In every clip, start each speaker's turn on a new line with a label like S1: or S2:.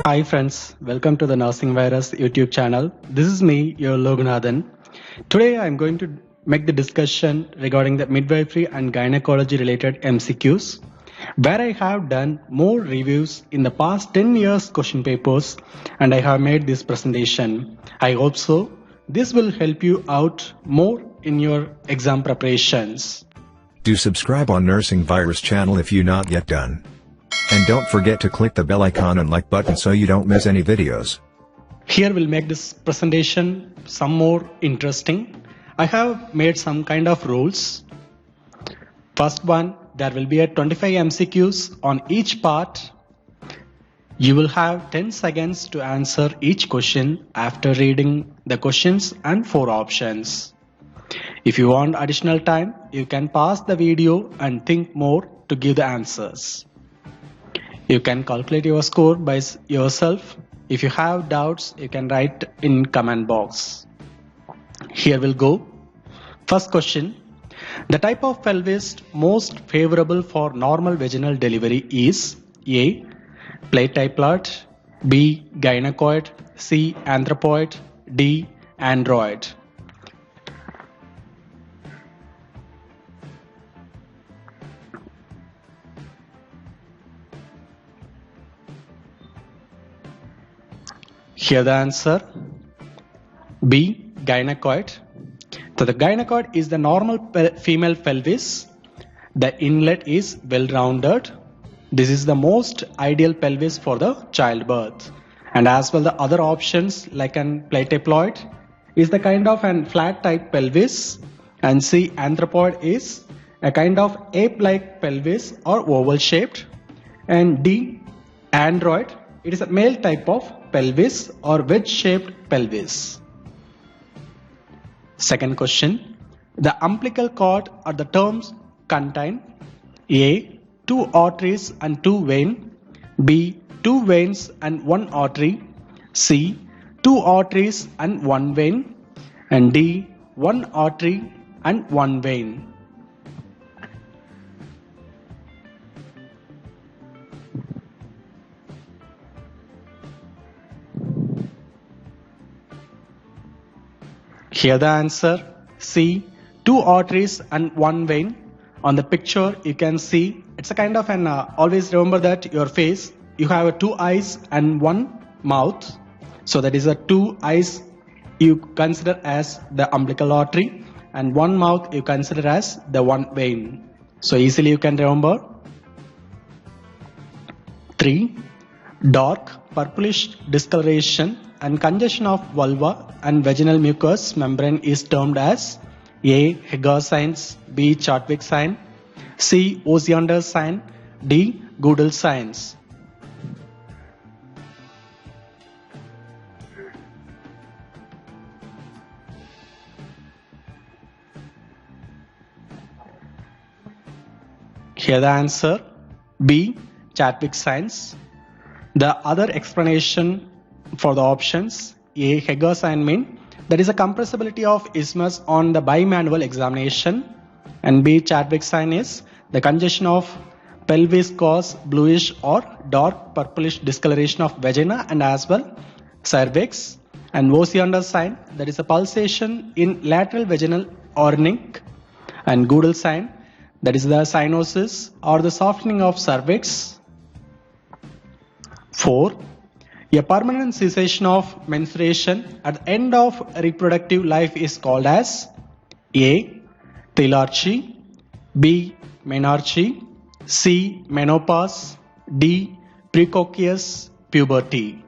S1: Hi friends, welcome to the Nursing Virus YouTube channel. This is me, your Loganathan. Today I am going to make the discussion regarding the midwifery and gynecology related MCQs, where I have done more reviews in the past 10 years question papers and I have made this presentation. I hope so. This will help you out more in your exam preparations.
S2: Do subscribe on Nursing Virus channel if you not yet done. And don't forget to click the bell icon and like button so you don't miss any videos.
S1: Here we'll make this presentation some more interesting. I have made some kind of rules. First one, there will be a 25 MCQs on each part. You will have 10 seconds to answer each question after reading the questions and 4 options. If you want additional time, you can pause the video and think more to give the answers. You can calculate your score by yourself. If you have doubts, you can write in comment box. Here we'll go. First question. The type of pelvis most favorable for normal vaginal delivery is A. Platyploid, B. Gynecoid, C. Anthropoid, D. Android. Here the answer, B. Gynecoid. So the gynecoid is the normal female pelvis. The inlet is well rounded. This is the most ideal pelvis for the childbirth. And as well the other options like an platyploid is the kind of an flat type pelvis, and C. Anthropoid is a kind of ape-like pelvis or oval shaped, and D. Android, it is a male type of pelvis or wedge-shaped pelvis. Second question. The umbilical cord or the terms contain A. 2 arteries and 2 veins, B. 2 veins and 1 artery, C. 2 arteries and 1 vein, and D. 1 artery and 1 vein. Here the answer, C. 2 arteries and 1 vein. On the picture you can see it's a kind of an always remember that your face, you have 2 eyes and 1 mouth. So that is a 2 eyes you consider as the umbilical artery and 1 mouth you consider as the 1 vein. So easily you can remember. 3. Dark purplish discoloration and congestion of vulva and vaginal mucous membrane is termed as A. Hegar signs, B. Chadwick sign, C. Osiander sign, D. Goodell signs. Here the answer, B. Chadwick signs. The other explanation for the options, A. Hegar sign mean that is a compressibility of isthmus on the bimanual examination, and B. Chadwick sign is the congestion of pelvis cause bluish or dark purplish discoloration of vagina and as well cervix, and Osiander sign that is a pulsation in lateral vaginal ornink, and Goodell sign that is the cyanosis or the softening of cervix. 4. A permanent cessation of menstruation at the end of reproductive life is called as A. Thelarchy, B. Menarche, C. Menopause, D. Precocious puberty.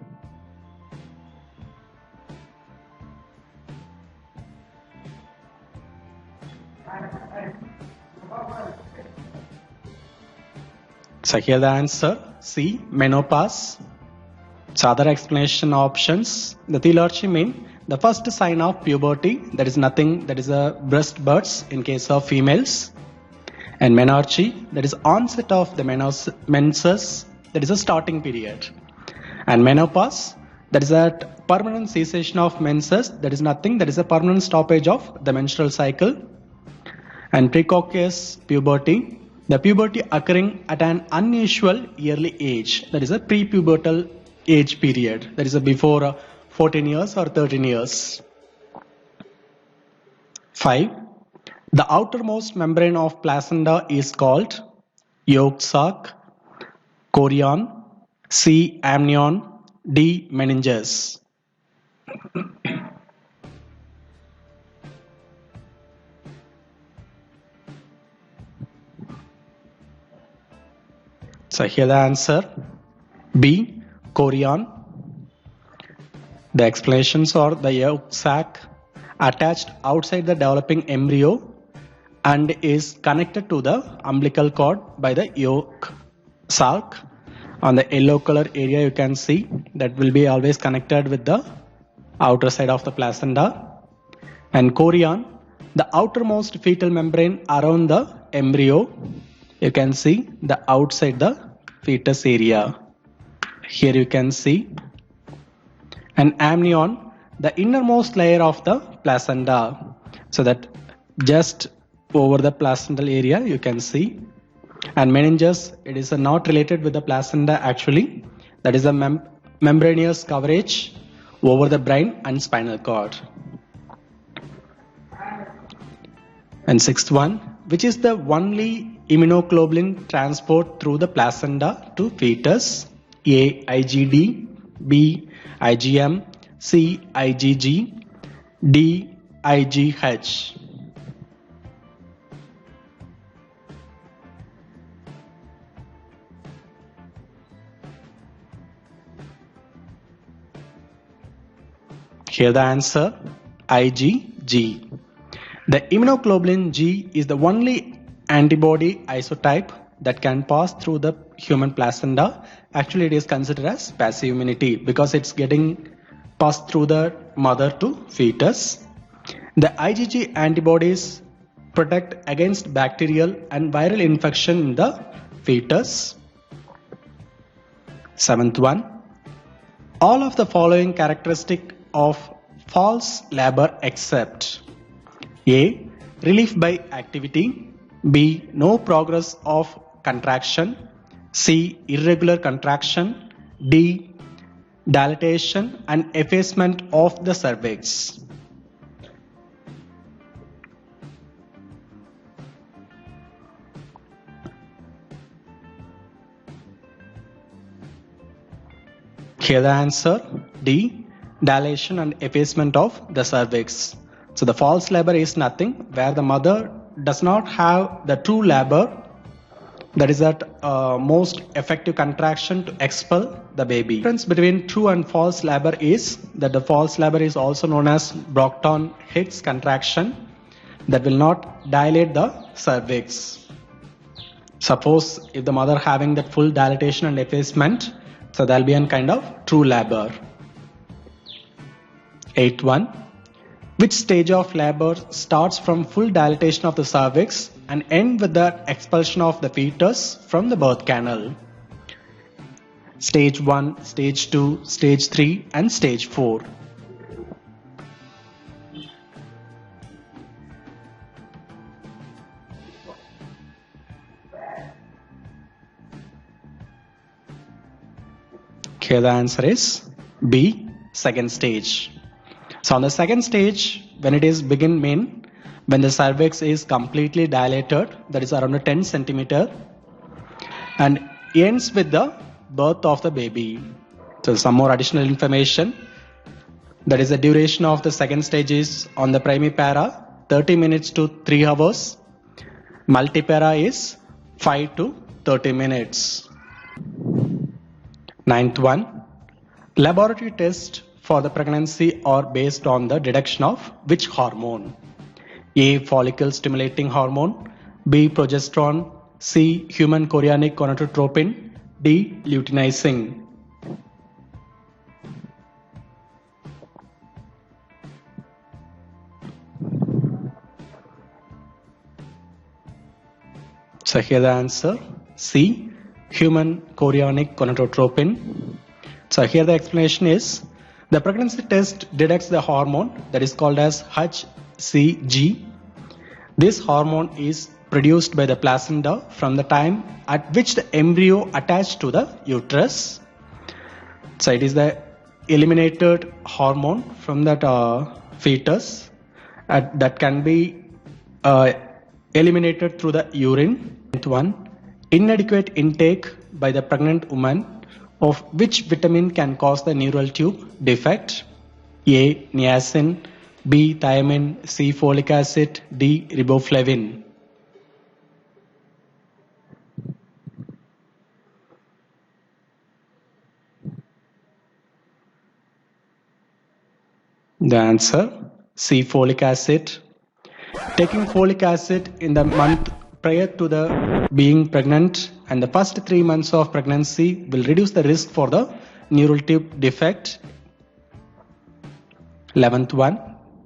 S1: So here the answer, C. Menopause. So other explanation options, the thelarchy mean the first sign of puberty, that is nothing, that is a breast buds in case of females, and menarche, that is onset of the menses, that is a starting period, and menopause, that is a permanent cessation of menses, that is nothing, that is a permanent stoppage of the menstrual cycle, and precocious puberty, the puberty occurring at an unusual early age, that is a prepubertal age period, that is before 14 years or 13 years. 5. The outermost membrane of placenta is called yolk sac, chorion, C. amnion, D. meninges. So here the answer B. chorion. The explanations are the yolk sac attached outside the developing embryo and is connected to the umbilical cord by the yolk sac. On the yellow color area you can see that will be always connected with the outer side of the placenta. And chorion, the outermost fetal membrane around the embryo, you can see the outside the fetus area. Here you can see. And amnion, the innermost layer of the placenta, so that just over the placental area you can see. And meninges, it is not related with the placenta actually, that is a membranous coverage over the brain and spinal cord. And sixth one, which is the only immunoglobulin transport through the placenta to fetus? A. IgD, B. IgM, C. IgG, D. IgH. Here the answer IgG. The immunoglobulin G is the only antibody isotype that can pass through the human placenta. Actually, it is considered as passive immunity because it's getting passed through the mother to fetus. The IgG antibodies protect against bacterial and viral infection in the fetus. Seventh one, all of the following characteristic of false labor except A. Relief by activity, B. No progress of contraction, C. Irregular contraction, D. Dilatation and effacement of the cervix. Here the answer D. Dilation and effacement of the cervix. So the false labor is nothing where the mother does not have the true labor, that is that most effective contraction to expel the baby. The difference between true and false labor is that the false labor is also known as Brockton-Hicks contraction that will not dilate the cervix. Suppose if the mother having that full dilatation and effacement, so there will be a kind of true labor. 8th one, which stage of labor starts from full dilatation of the cervix and end with the expulsion of the fetus from the birth canal? Stage 1, stage 2, stage 3 and stage 4. Here the answer is B, second stage. So on the second stage, when it is when the cervix is completely dilated, that is around 10 centimeter, and ends with the birth of the baby. So some more additional information, that is the duration of the second stage is on the primipara 30 minutes to 3 hours, multipara is 5 to 30 minutes. 9th one, laboratory tests for the pregnancy are based on the detection of which hormone? A. Follicle stimulating hormone, B. Progesterone, C. Human chorionic gonadotropin, D. luteinizing. So here the answer C. Human chorionic gonadotropin. So here the explanation is the pregnancy test detects the hormone that is called as HCG. This hormone is produced by the placenta from the time at which the embryo attached to the uterus. So it is the eliminated hormone from that fetus that can be eliminated through the urine. One, inadequate intake by the pregnant woman of which vitamin can cause the neural tube defect? A. Niacin, B. Thiamine, C. Folic acid, D. Riboflavin. The answer C. Folic acid. Taking folic acid in the month prior to the being pregnant and the first 3 months of pregnancy will reduce the risk for the neural tube defect. 11th one,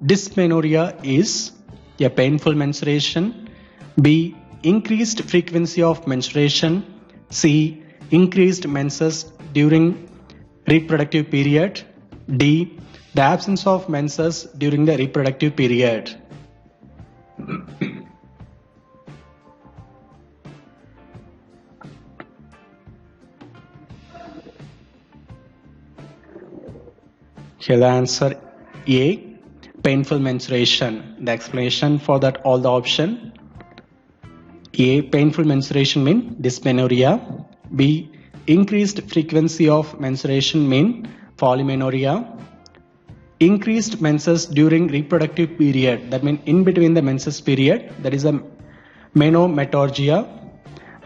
S1: dysmenorrhea is a painful menstruation, B. increased frequency of menstruation, C. increased menses during reproductive period, D. the absence of menses during the reproductive period. Here the answer A, painful menstruation. The explanation for that all the option. A, painful menstruation mean dysmenorrhea. B, increased frequency of menstruation mean polymenorrhea. Increased menses during reproductive period, that means in between the menses period, that is a menometorrhea.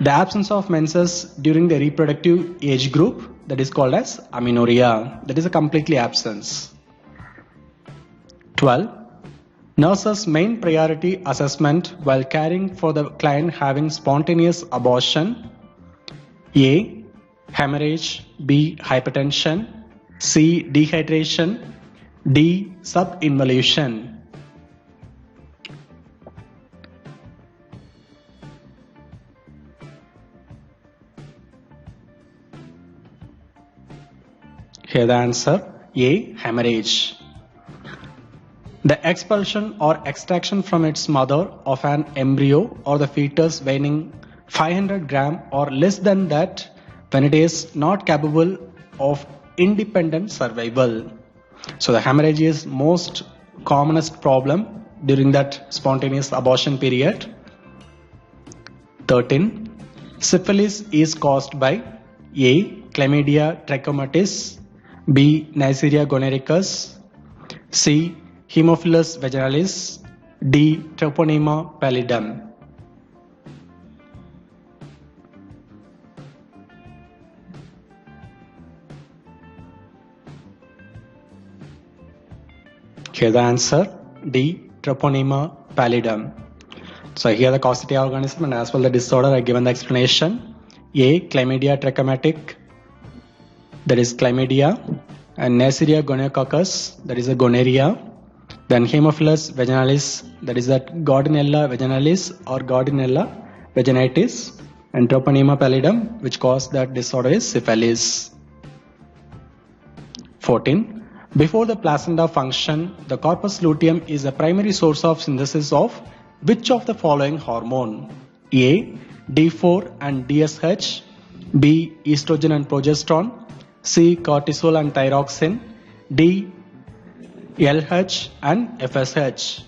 S1: The absence of menses during the reproductive age group, that is called as amenorrhea, that is a completely absence. 12. Nurse's main priority assessment while caring for the client having spontaneous abortion. A. Hemorrhage, B. Hypertension, C. Dehydration, D. Subinvolution. Here the answer A. Hemorrhage. The expulsion or extraction from its mother of an embryo or the fetus weighing 500 gram or less than that when it is not capable of independent survival. So the hemorrhage is most commonest problem during that spontaneous abortion period. 13. Syphilis is caused by A. Chlamydia trachomatis, B. Neisseria gonorrhecus, C. Haemophilus vaginalis, D. Treponema pallidum. Here the answer D. Treponema pallidum. So here the causative organism and as well the disorder I given the explanation. A. Chlamydia trachomatic, that is chlamydia, and Neisseria gonorrhoecoccus, that is a gonorrhea. Then Haemophilus vaginalis, that is that Gardnerella vaginalis or Gardnerella vaginitis, and Treponema pallidum, which cause that disorder is syphilis. 14. Before the placenta function, the corpus luteum is a primary source of synthesis of which of the following hormone? A. D4 and DSH, B. Estrogen and progesterone, C. Cortisol and thyroxine, D. LH and FSH.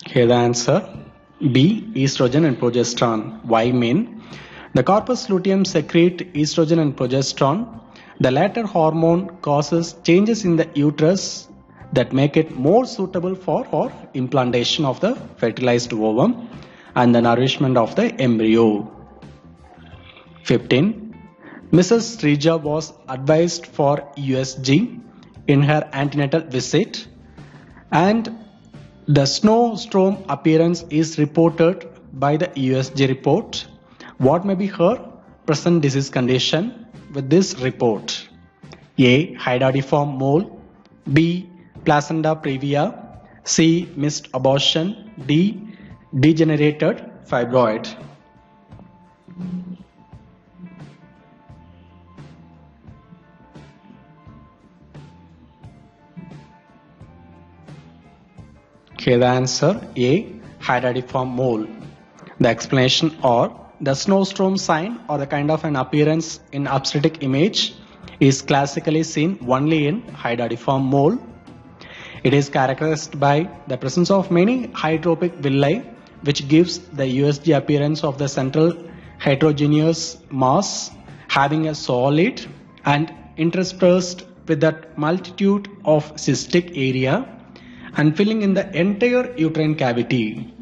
S1: Here the answer B. Estrogen and progesterone. Why mean? The corpus luteum secrete estrogen and progesterone. The latter hormone causes changes in the uterus that make it more suitable for implantation of the fertilized ovum and the nourishment of the embryo. 15. Mrs. Srija was advised for USG in her antenatal visit and the snowstorm appearance is reported by the USG report. What may be her present disease condition with this report? A. Hydatiform mole, B. Placenta previa, C. Missed abortion, D. Degenerated fibroid. Here the answer A. Hydatiform mole. The explanation or the snowstorm sign or the kind of an appearance in obstetric image is classically seen only in hydatiform mole. It is characterized by the presence of many hydropic villi, which gives the USG appearance of the central heterogeneous mass having a solid and interspersed with that multitude of cystic area and filling in the entire uterine cavity.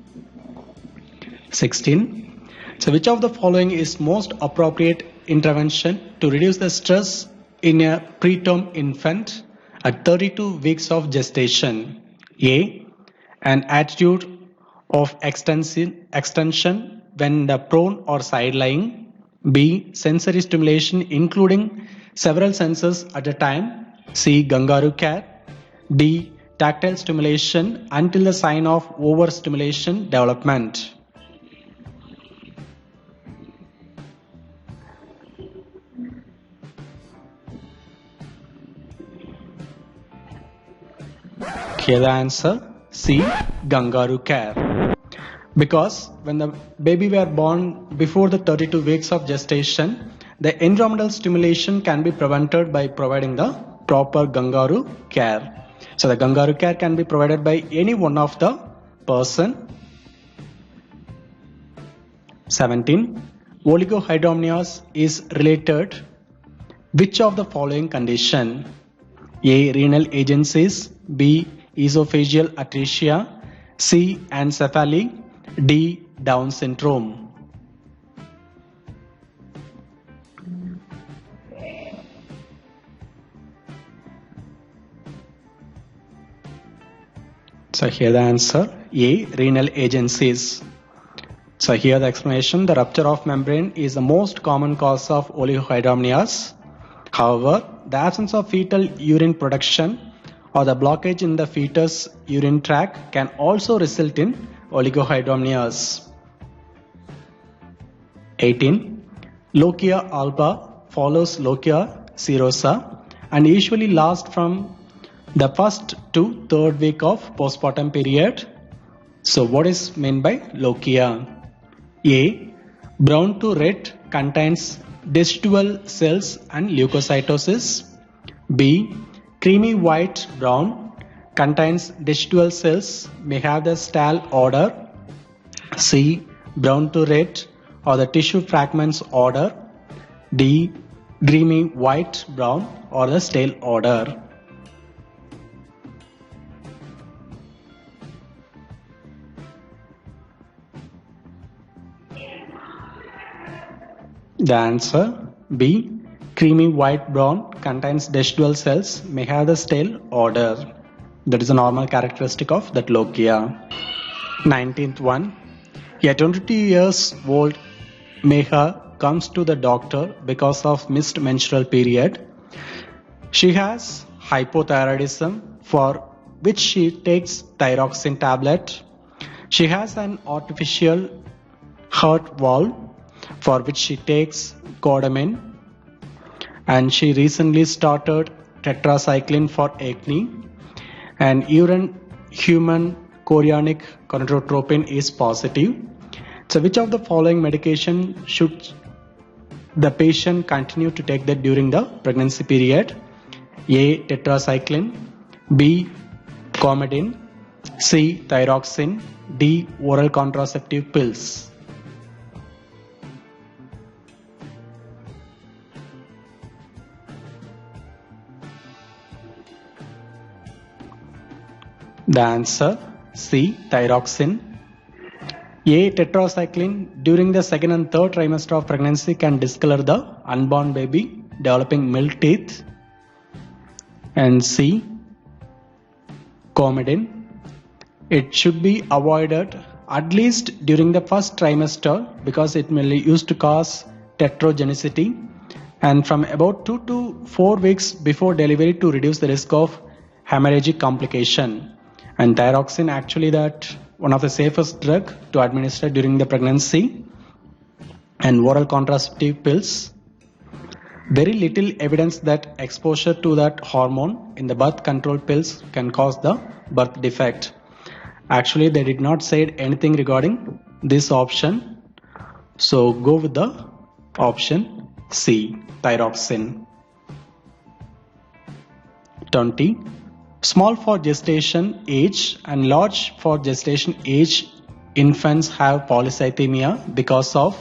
S1: 16. So which of the following is most appropriate intervention to reduce the stress in a preterm infant at 32 weeks of gestation? A. An attitude of extension when the prone or side lying. B. Sensory stimulation including several senses at a time. C. Kangaroo care. D. Tactile stimulation until the sign of overstimulation development. Here the answer C. Kangaroo care. Because when the baby were born before the 32 weeks of gestation, the environmental stimulation can be prevented by providing the proper kangaroo care. So the kangaroo care can be provided by any one of the person. 17. Oligohydramnios is related which of the following condition? A. Renal agencies. B. Esophageal atresia. C. Anencephaly. D. Down syndrome. So here the answer A. Renal agencies. So here the explanation, the rupture of membrane is the most common cause of oligohydramnios. However, the absence of fetal urine production or the blockage in the fetus urine tract can also result in oligohydramnios. 18. Lochia alba follows Lochia serosa and usually lasts from the first to third week of postpartum period. So what is meant by Lochia? A. Brown to red contains decidual cells and leukocytosis. B. Creamy white brown contains decidual cells, may have the stale odor. C. Brown to red or the tissue fragments odor. D. Creamy white brown or the stale odor. The answer B. Creamy white brown contains decidual cells, may have the stale odor. That is a normal characteristic of that Lochia. 19th one. A 22 years old Meha comes to the doctor because of missed menstrual period. She has hypothyroidism for which she takes thyroxine tablet. She has an artificial heart valve for which she takes Codamine, and she recently started tetracycline for acne, and urine human chorionic gonadotropin is positive. So which of the following medication should the patient continue to take that during the pregnancy period? A. Tetracycline. B. Coumadin. C. Thyroxine. D. Oral contraceptive pills. The answer C. Thyroxine. A. Tetracycline during the second and third trimester of pregnancy can discolor the unborn baby, developing milk teeth. And C. Coumadin. It should be avoided at least during the first trimester because it may used to cause tetragenicity, and from about 2 to 4 weeks before delivery to reduce the risk of hemorrhagic complication. And thyroxine actually that one of the safest drug to administer during the pregnancy. And oral contraceptive pills. Very little evidence that exposure to that hormone in the birth control pills can cause the birth defect. Actually, they did not say anything regarding this option. So go with the option C, thyroxine. 20. Small for gestation age and large for gestation age infants have polycythemia because of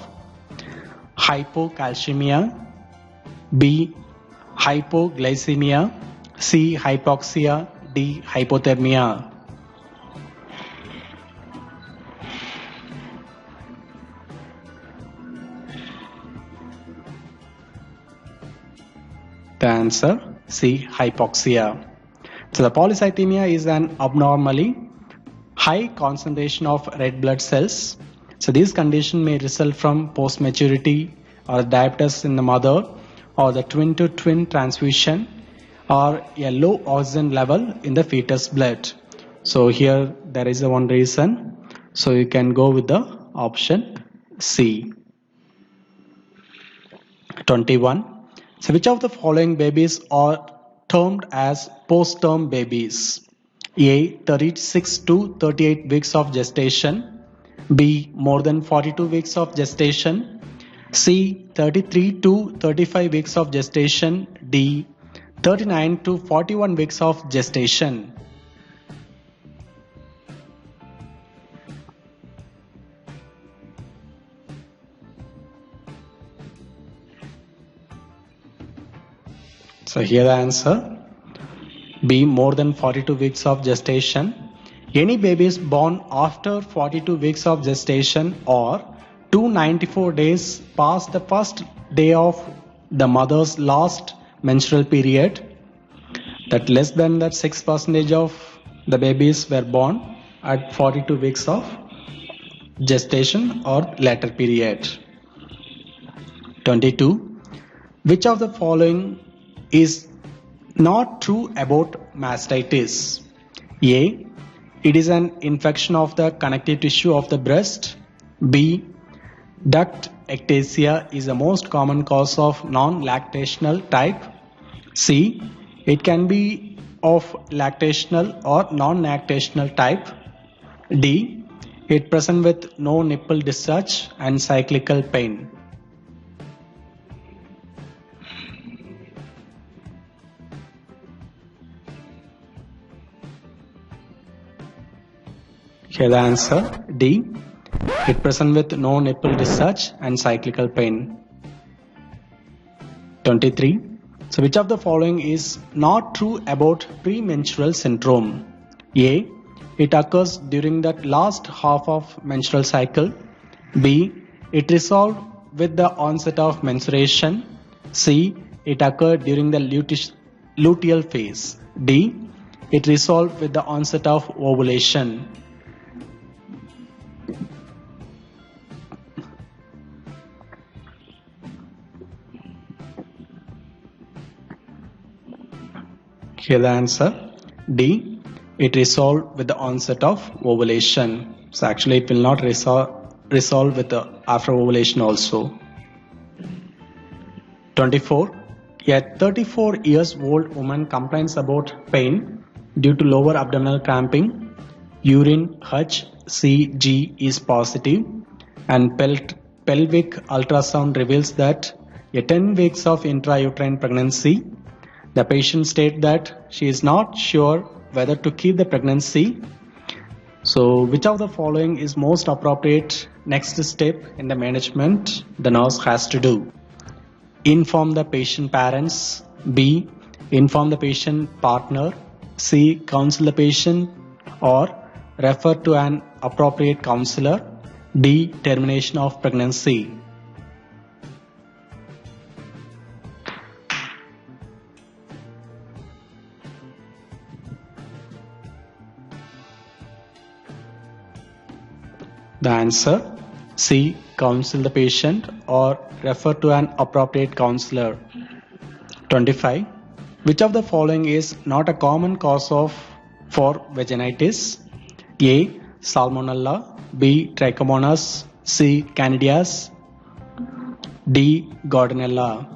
S1: hypocalcemia, B. hypoglycemia, C. hypoxia, D. hypothermia. The answer C. hypoxia. So the polycythemia is an abnormally high concentration of red blood cells. So this condition may result from post-maturity or diabetes in the mother or the twin-to-twin transfusion or a low oxygen level in the fetus blood. So here there is a one reason. So you can go with the option C. 21. So which of the following babies are termed as post-term babies? A. 36 to 38 weeks of gestation. B. More than 42 weeks of gestation. C. 33 to 35 weeks of gestation. D. 39 to 41 weeks of gestation. So here the answer B. More than 42 weeks of gestation. Any babies born after 42 weeks of gestation or 294 days past the first day of the mother's last menstrual period, that less than that 6% of the babies were born at 42 weeks of gestation or later period. 22. Which of the following is not true about mastitis? A. It is an infection of the connective tissue of the breast. B. Duct ectasia is the most common cause of non-lactational type. C. It can be of lactational or non-lactational type. D. It present with no nipple discharge and cyclical pain. Here the answer D. It present with no nipple discharge and cyclical pain. 23. So which of the following is not true about premenstrual syndrome? A. It occurs during that last half of menstrual cycle. B. It resolved with the onset of menstruation. C. It occurred during the luteal phase. D. It resolved with the onset of ovulation. Here the answer D. It resolved with the onset of ovulation. So actually it will not resolve with the after ovulation also. 24. A 34 years old woman complains about pain due to lower abdominal cramping. Urine HCG is positive and pelvic ultrasound reveals that a 10 weeks of intrauterine pregnancy. The patient states that she is not sure whether to keep the pregnancy. So which of the following is most appropriate next step in the management the nurse has to do? Inform the patient parents. B. Inform the patient partner. C. Counsel the patient or refer to an appropriate counselor. D. Termination of pregnancy. The answer C. Counsel the patient or refer to an appropriate counselor. 25. Which of the following is not a common cause for vaginitis? A. Salmonella. B. Trichomonas. C. Candidias. D. Gardnerella.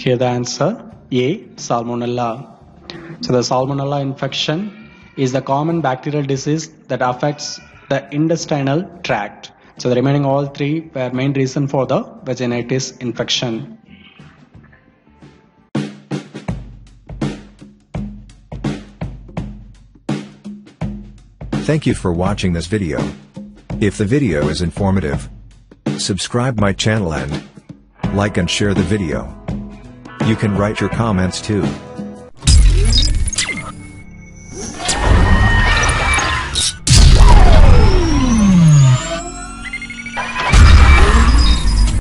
S1: Here the answer A. Salmonella. So the Salmonella infection is the common bacterial disease that affects the intestinal tract. So the remaining all three were main reason for the vaginitis infection.
S2: Thank you for watching this video. If the video is informative, subscribe my channel and like and share the video. You can write your comments too.